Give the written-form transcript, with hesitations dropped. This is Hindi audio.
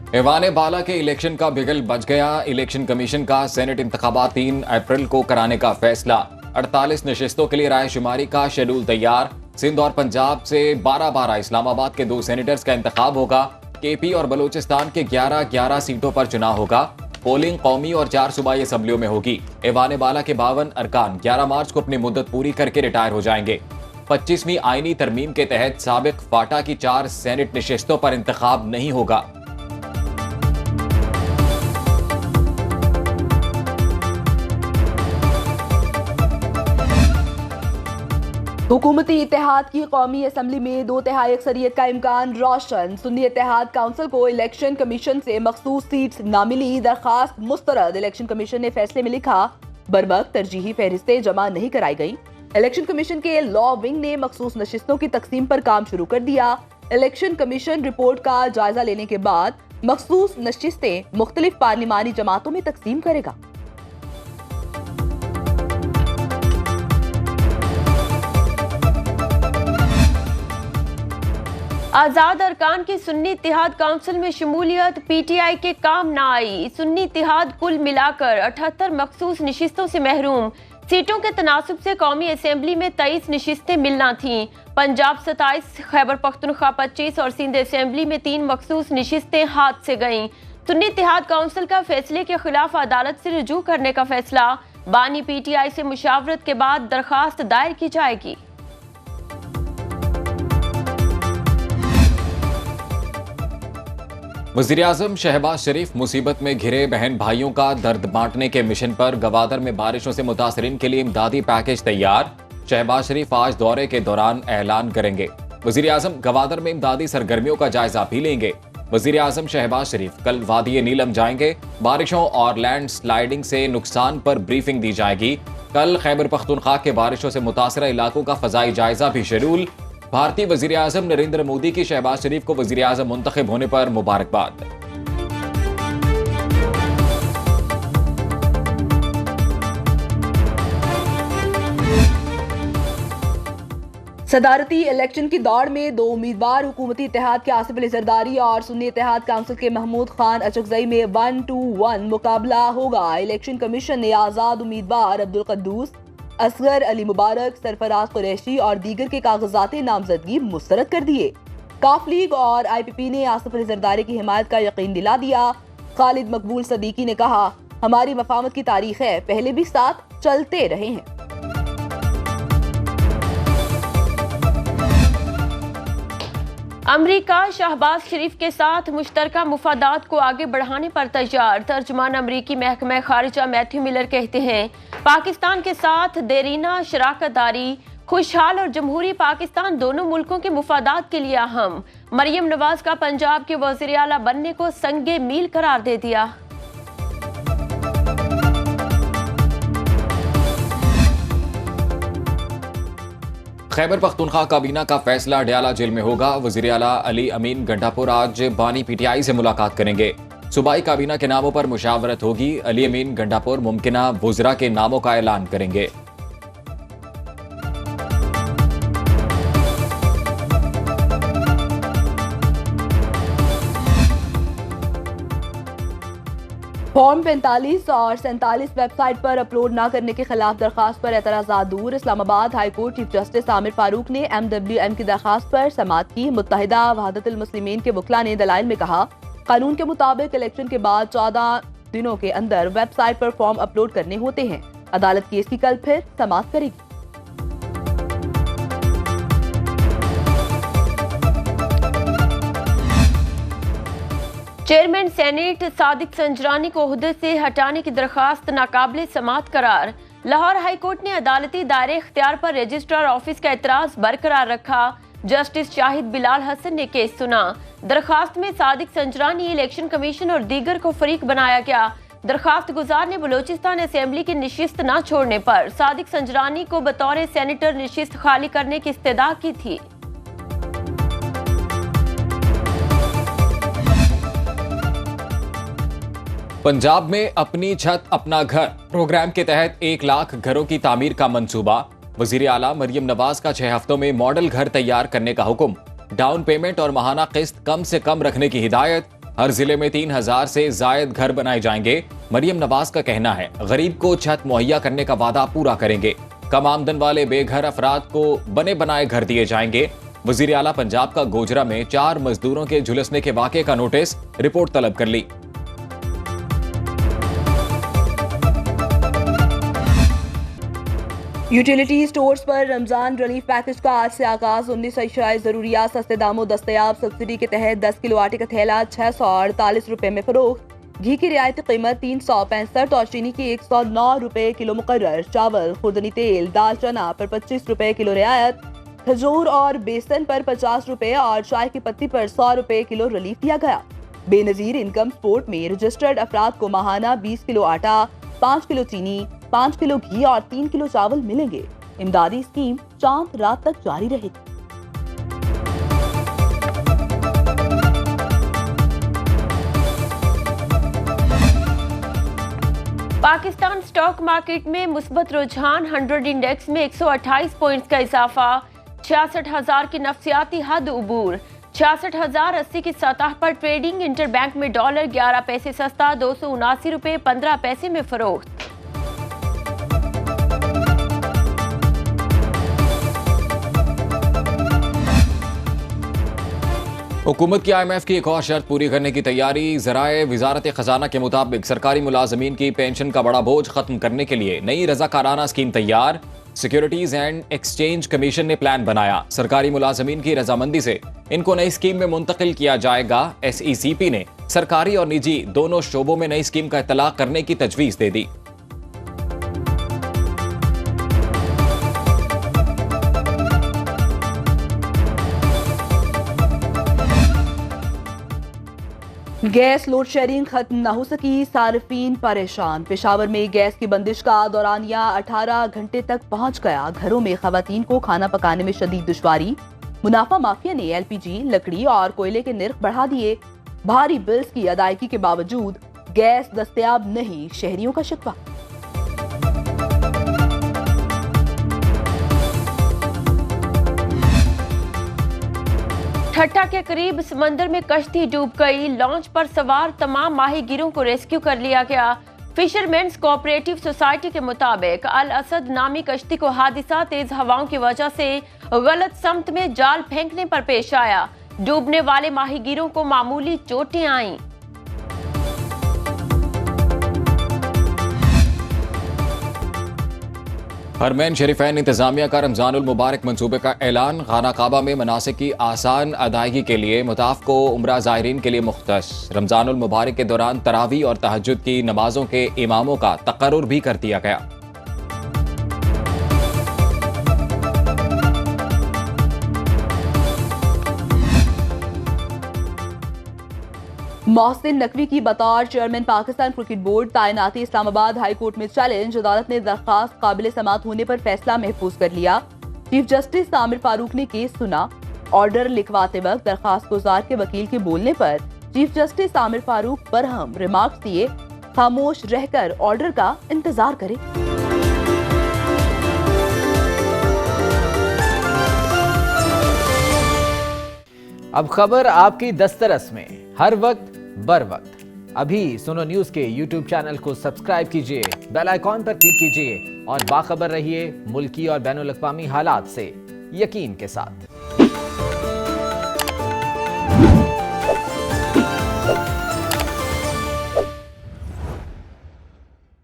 ऐवान बाला के इलेक्शन का बिगल बच गया। इलेक्शन कमीशन का सेनेट इंतखाबात 3 अप्रैल को कराने का फैसला। 48 नशिस्तों के लिए राय शुमारी का शेड्यूल तैयार। सिंध और पंजाब से 12-12, इस्लामाबाद के 2 सेनेटर्स का इंतखाब होगा। केपी और बलूचिस्तान के 11-11 सीटों पर चुनाव होगा। पोलिंग कौमी और 4 सूबाई असम्बलियों में होगी। ऐवान बाला के 52 अरकान 11 मार्च को अपनी मुद्दत पूरी करके रिटायर हो जाएंगे। 25वीं आईनी तरमीम के तहत साबिक फाटा की 4 सेनेट नशिस्तों पर इंतखाब नहीं होगा। हुकूमती इत्तेहाद की कौमी असम्बली में 2/3 अक्सरियत का इम्कान रोशन। सुन्नी इत्तेहाद काउंसिल को इलेक्शन कमीशन से मखसूस सीट्स ना मिली, दरखास्त मुस्तरद। इलेक्शन कमीशन ने फैसले में लिखा, बरवक्त तरजीही फहरिस्तें जमा नहीं कराई गई। इलेक्शन कमीशन के लॉ विंग ने मखसूस नशिस्तों की तकसीम पर काम शुरू कर दिया। इलेक्शन कमीशन रिपोर्ट का जायजा लेने के बाद मखसूस नशिस्तें मुख्तलिफ पार्लिमानी जमातों में तकसीम करेगा। आजाद अरकान की सुन्नी इत्तेहाद काउंसिल में शमूलियत पीटीआई के काम न आई। सुन्नी इत्तेहाद कुल मिलाकर 78 मखसूस नशिस्तों से महरूम। सीटों के तनासुब से कौमी असेंबली में 23 नशिस्तें मिलना थीं। पंजाब 27, खैबर पख्तूनख्वा 25 और सिंध असेंबली में 3 मखसूस नशिस्तें हाथ से गईं। सुन्नी इत्तेहाद काउंसिल का फैसले के खिलाफ अदालत से रुजू करने का फैसला। बानी पीटीआई से मुशावरत के बाद दरखास्त दायर की जाएगी। वज़ीर-ए-आज़म शहबाज शरीफ मुसीबत में घिरे बहन भाइयों का दर्द बांटने के मिशन पर। गवादर में बारिशों से मुतासरीन के लिए इमदादी पैकेज तैयार। शहबाज शरीफ आज दौरे के दौरान ऐलान करेंगे। वज़ीर-ए-आज़म गवादर में इमदादी सरगर्मियों का जायजा भी लेंगे। वज़ीर-ए-आज़म शहबाज शरीफ कल वादी नीलम जाएंगे। बारिशों और लैंड स्लाइडिंग से नुकसान पर ब्रीफिंग दी जाएगी। कल खैबर पख्तूनख्वा के बारिशों से मुतासरा इलाकों का फजाई जायजा भी शेड्यूल। भारतीय वज़ीर-ए-आज़म नरेंद्र मोदी की शहबाज शरीफ को वज़ीर-ए-आज़म मुंतखब होने पर मुबारकबाद। सदारती इलेक्शन की दौड़ में 2 उम्मीदवार हुकूमती इत्तेहाद के आसिफ अली जरदारी और सुन्नी इत्तेहाद काउंसिल के महमूद खान अचकजई में 1-1 मुकाबला होगा। इलेक्शन कमीशन ने आजाद उम्मीदवार अब्दुल कद्दूस, असगर अली मुबारक, सरफराज कुरैशी और दीगर के कागजात नामजदगी मुस्तरद कर दिए। काफ लीग और IPP ने आसिफ अली जरदारी की हिमायत का यकीन दिला दिया। खालिद मकबूल सदीकी ने कहा, हमारी मफामत की तारीख है, पहले भी साथ चलते रहे हैं। अमरीका शहबाज शरीफ के साथ मुश्तरका मुफादात को आगे बढ़ाने पर तैयार। तर्जुमान अमरीकी महकमा खारिजा मैथ्यू मिलर कहते हैं, पाकिस्तान के साथ देरीना शराकतदारी खुशहाल और जमहूरी पाकिस्तान दोनों मुल्कों के मुफादात के लिए अहम। मरियम नवाज का पंजाब के वज़ीर आला बनने को संगे मील करार दे दिया। खैबर पख्तूनख्वा काबीना का फैसला डयाला जेल में होगा। वज़ीर आला अली अमीन गंडापुर आज बानी पीटीआई से मुलाकात करेंगे। सूबाई काबीना के नामों पर मुशावरत होगी। अली अमीन गंडापुर मुमकिना वुज़रा के नामों का ऐलान करेंगे। फॉर्म 45 और 47 वेबसाइट पर अपलोड न करने के खिलाफ दरखास्त पर एतराज़ात दूर। Islamabad high court chief justice Aamir Farooq ने MWM की दरखास्त पर समाअत की। मुत्तहिदा वहदतुल मुस्लिमीन के वकला ने दलाइल में कहा, कानून के मुताबिक इलेक्शन के बाद 14 दिनों के अंदर वेबसाइट पर फॉर्म अपलोड करने होते हैं। अदालत केस की कल फिर समाअत करेगी। चेयरमैन सेनेट सादिक संजरानी को ओहदे से हटाने की दरखास्त नाकाबिले समाअत करार। लाहौर हाई कोर्ट ने अदालती दायरे इख्तियार पर रजिस्ट्रार ऑफिस का एतराज बरकरार रखा। जस्टिस शाहिद बिलाल हसन ने केस सुना। दरखास्त में सादिक संजरानी, इलेक्शन कमीशन और दीगर को फरीक बनाया गया। दरखास्त गुजार ने बलूचिस्तान असेंबली की नशिस्त न छोड़ने पर सादिक संजरानी को बतौर सेनेटर नशिस्त खाली करने की इस्तदा की थी। पंजाब में अपनी छत अपना घर प्रोग्राम के तहत 1 लाख घरों की तामीर का मंसूबा। वज़ीर आला मरियम नवाज का 6 हफ्तों में मॉडल घर तैयार करने का हुक्म। डाउन पेमेंट और माहाना किस्त कम से कम रखने की हिदायत। हर जिले में 3000 से जायद घर बनाए जाएंगे। मरियम नवाज का कहना है, गरीब को छत मुहैया करने का वादा पूरा करेंगे। कम आमदन वाले बेघर अफराद को बने बनाए घर दिए जाएंगे। वजीर आला पंजाब का गोजरा में 4 मजदूरों के झुलसने के वाकये का नोटिस, रिपोर्ट तलब कर ली। यूटिलिटी स्टोर्स पर रमजान रिलीफ पैकेज का आज से आगाज। 19 अशियाए जरूरियात सस्ते दामों दस्तयाब। सब्सिडी के तहत 10 किलो आटे का थैला 648 रुपए में फरोख्त। घी की रियायती कीमत 365 और चीनी की 109 रुपए किलो मुकर्रर। चावल, खुर्दनी तेल, दाल चना पर 25 रुपए किलो रियायत। खजूर और बेसन पर 50 रुपए और चाय की पत्ती पर 100 रुपए किलो रिलीफ दिया गया। बेनजीर इनकम सपोर्ट में रजिस्टर्ड अफराद को माहाना 20 किलो आटा, 5 किलो चीनी, 5 किलो घी और 3 किलो चावल मिलेंगे। इमदादी स्कीम चांद रात तक जारी रहेगी। पाकिस्तान स्टॉक मार्केट में मुस्बत रुझान। 100 इंडेक्स में 128 पॉइंट्स का इजाफा। 66,000 की नफ्सियाती हद उबूर। 66,080 की सतह पर ट्रेडिंग। इंटरबैंक में डॉलर 11 पैसे सस्ता, 279 रुपए 15 पैसे में फरोख्त। हुकूमत की IMF की एक और शर्त पूरी करने की तैयारी। ज़राए वजारत खजाना के मुताबिक सरकारी मुलाजमीन की पेंशन का बड़ा बोझ खत्म करने के लिए नई रजाकाराना स्कीम तैयार। सिक्योरिटीज एंड एक्सचेंज कमीशन ने प्लान बनाया। सरकारी मुलाजमीन की रजामंदी से इनको नई स्कीम में मुंतकिल किया जाएगा। SECP ने सरकारी और निजी दोनों शोबों में नई स्कीम का इतलाक करने की तजवीज दे दी। गैस लोड शेयरिंग खत्म न हो सकी, सार्फिन परेशान। पेशावर में गैस की बंदिश का दौरानिया 18 घंटे तक पहुंच गया। घरों में खवातीन को खाना पकाने में शदीद दुश्वारी। मुनाफा माफिया ने LPG, लकड़ी और कोयले के निर्ख बढ़ा दिए। भारी बिल्स की अदायगी के बावजूद गैस दस्तयाब नहीं, शहरियों का शिकवा। ठट्टा के करीब समंदर में कश्ती डूब गई। लॉन्च पर सवार तमाम माहीगीरों को रेस्क्यू कर लिया गया। फिशरमैन्स कोऑपरेटिव सोसाइटी के मुताबिक अल असद नामी कश्ती को हादिसा तेज हवाओं की वजह से गलत समत में जाल फेंकने पर पेश आया। डूबने वाले माहीगीरों को मामूली चोटें आईं। हरमैन शरीफैन इंतजामिया का रमजानुल मुबारक मंसूबे का ऐलान। खाना काबा में मनासिक की आसान अदायगी के लिए मुताफ को उम्रा ज़ायरीन के लिए मुख्तस। रमजानुल मुबारक के दौरान तरावी और तहज्जुद की नमाजों के इमामों का तकर्रुर भी कर दिया गया। मोहसिन नकवी की बतौर चेयरमैन पाकिस्तान क्रिकेट बोर्ड तैनाती। इस्लामाबाद हाई कोर्ट में चैलेंज। अदालत ने दरखास्त काबिल समात होने पर फैसला महफूज कर लिया। चीफ जस्टिस आमिर फारूक ने केस सुना। ऑर्डर लिखवाते वक्त दरखास्त गुजार के वकील के बोलने पर chief justice Aamir Farooq Barham remarks दिए। खामोश रहकर ऑर्डर का इंतजार करें। अब खबर आपकी दस्तरस में, हर वक्त बर वक्त। अभी सुनो न्यूज के YouTube चैनल को सब्सक्राइब कीजिए, बेल आइकॉन पर क्लिक कीजिए और बाखबर रहिए मुल्की और बैनुल अक़वामी हालात से यकीन के साथ।